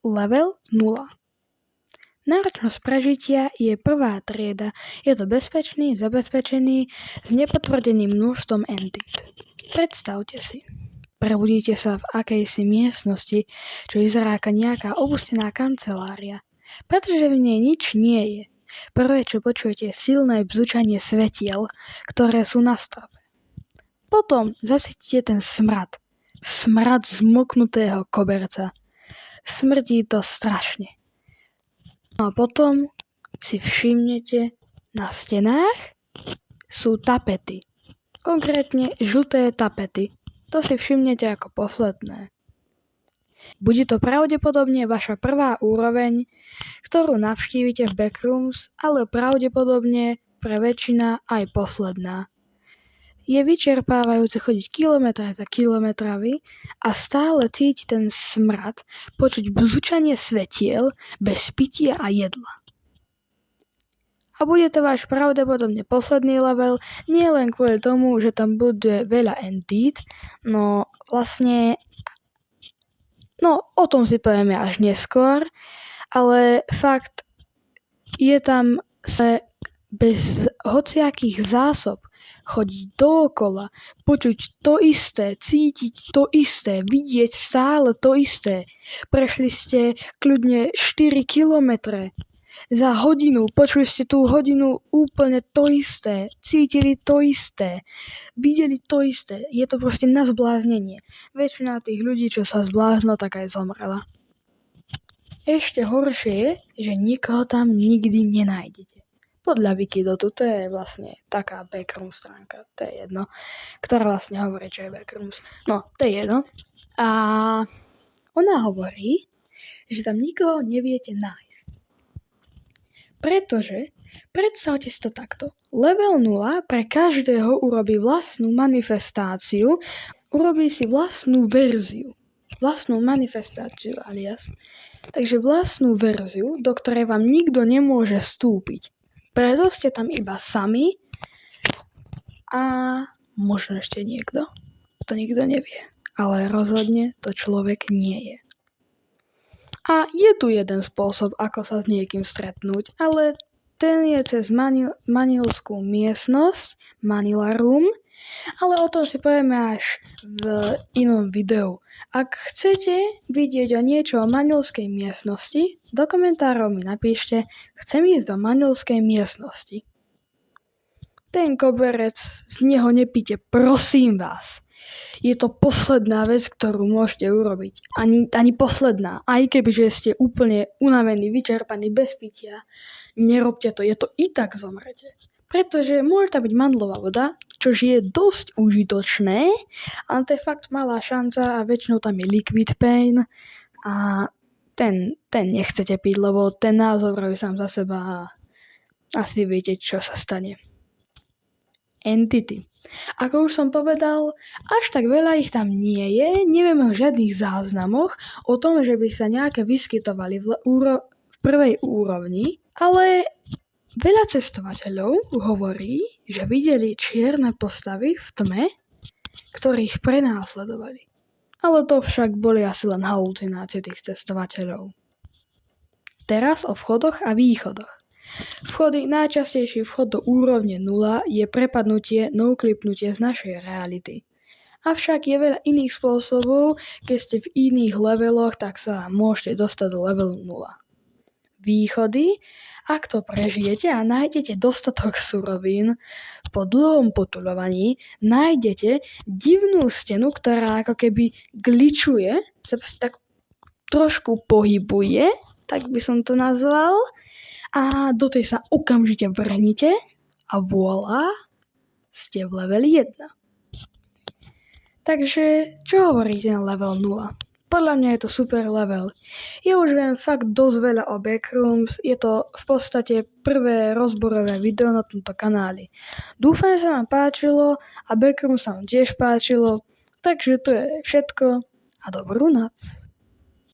Level 0. Náročnosť prežitia je 1. trieda. Je to bezpečný, zabezpečený, s nepotvrdeným množstvom entít. Predstavte si. Prebudíte sa v akejsi miestnosti, čo vyzerá ako nejaká opustená kancelária, pretože v nej nič nie je. Prvé, čo počujete, je silné bzučanie svetiel, ktoré sú na strope. Potom zacítite ten smrad. Smrad zmoknutého koberca. Smrdí to strašne. No a potom si všimnete, na stenách sú tapety. Konkrétne žlté tapety. To si všimnete ako posledné. Bude to pravdepodobne vaša prvá úroveň, ktorú navštívite v Backrooms, ale pravdepodobne pre väčšina aj posledná. Je vyčerpávajúce chodiť kilometre za kilometrami a stále cítiť ten smrad, počuť bzučanie svetiel bez pitia a jedla. A bude to váš pravdepodobne posledný level, nie len kvôli tomu, že tam bude veľa entít, no o tom si povieme až neskôr, ale fakt je tam bez hociakých zásob chodiť dookola, počuť to isté, cítiť to isté, vidieť stále to isté. Prešli ste kľudne 4 kilometre za hodinu, počuli ste tú hodinu úplne to isté, cítili to isté, videli to isté. Je to proste na zbláznenie. Väčšina tých ľudí, čo sa zbláznila, tak aj zomrela. Ešte horšie je, že nikoho tam nikdy nenájdete. Podľa Wikidotu, to je vlastne taká Backrooms stránka, to je jedno, ktorá vlastne hovorí, čo je Backrooms. No, to je jedno. A ona hovorí, že tam nikoho neviete nájsť. Pretože, predstavte si to takto, level 0 pre každého urobí vlastnú manifestáciu, urobí si vlastnú verziu. Vlastnú manifestáciu alias. Takže vlastnú verziu, do ktorej vám nikto nemôže vstúpiť. Preto ste tam iba sami a možno ešte niekto. To nikto nevie. Ale rozhodne to človek nie je. A je tu jeden spôsob, ako sa s niekým stretnúť, ale ten je cez manilskú miestnosť, Manila Room, ale o tom si povieme až v inom videu. Ak chcete vidieť o niečo o manilskej miestnosti, do komentárov mi napíšte, chcem ísť do manilskej miestnosti. Ten koberec, z neho nepíte, prosím vás. Je to posledná vec, ktorú môžete urobiť. Ani posledná. Aj kebyže ste úplne unavení, vyčerpaní, bez pitia, nerobte to. Je to i tak zomrete. Pretože môže tam byť mandlová voda, čož je dosť užitočné, ale to je fakt malá šanca a väčšinou tam je liquid pain a ten nechcete piť, lebo ten názov robí sám za seba a asi viete, čo sa stane. Entity. Ako už som povedal, až tak veľa ich tam nie je, nevieme o žiadnych záznamoch o tom, že by sa nejaké vyskytovali v prvej úrovni, ale veľa cestovateľov hovorí, že videli čierne postavy v tme, ktorých prenásledovali. Ale to však boli asi len halucinácie tých cestovateľov. Teraz o vchodoch a východoch. Najčastejší vchod do úrovne 0 je prepadnutie, no-clipnutie z našej reality. Avšak je veľa iných spôsobov, keď ste v iných leveloch, tak sa môžete dostať do levelu 0. Východy, ak to prežijete a nájdete dostatok surovín, po dlhom potuľovaní nájdete divnú stenu, ktorá ako keby glitchuje, sa tak trošku pohybuje, tak by som to nazval, a do tej sa okamžite vrhnite a voilà, ste v leveli 1. Takže, čo hovoríte na level 0? Podľa mňa je to super level. Ja už viem fakt dosť veľa o Backrooms, je to v podstate prvé rozborové video na tomto kanáli. Dúfam, že sa vám páčilo a Backrooms sa vám tiež páčilo, takže to je všetko a dobrú noc.